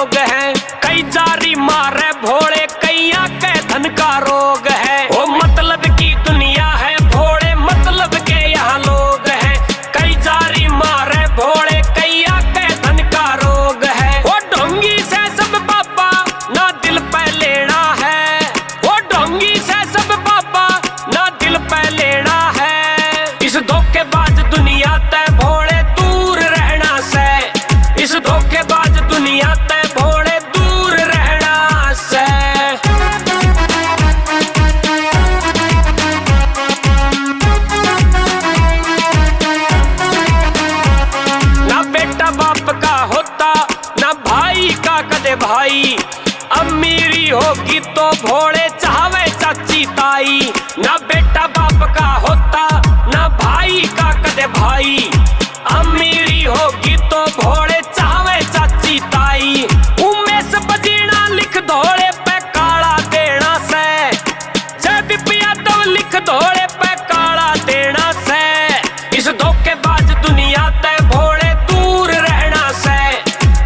लोग हैं, कई जारी मारे भोले कैया के धन का रोग है। वो मतलब की दुनिया है भोले मतलब के यहाँ लोग हैं, कई जारी मारे भोले कैया के धन का रोग है। वो ढोंगी से सब बाबा ना दिल पे लेना है, वो ढोंगी से सब बाबा ना दिल पे लेना है। इस धोखेबाज दुनिया ते भोले दूर रहना से, इस धोखेबाज दुनिया ते भोले दूर रहना से। ना बेटा बाप का होता ना भाई का कदे भाई, अमीरी होगी तो भोले चाहे चाची ताई। ना बेटा बाप का होता ना भाई का कदे भाई, अमीरी होगी तो भोले चाहे चाची ताई। उमेश बजीना लिख धोले पे काला देना से, जयदीप यादव लिख धोले पे काला देना से। इस धोखेबाज दुनिया ते भोले दूर रहना से,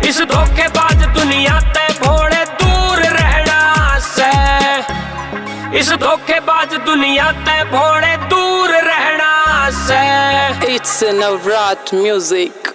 इस धोखेबाज दुनिया ते भोले दूर रहना से, इस धोखेबाज दुनिया ते भोले दूर रहना से। It's Navrat music.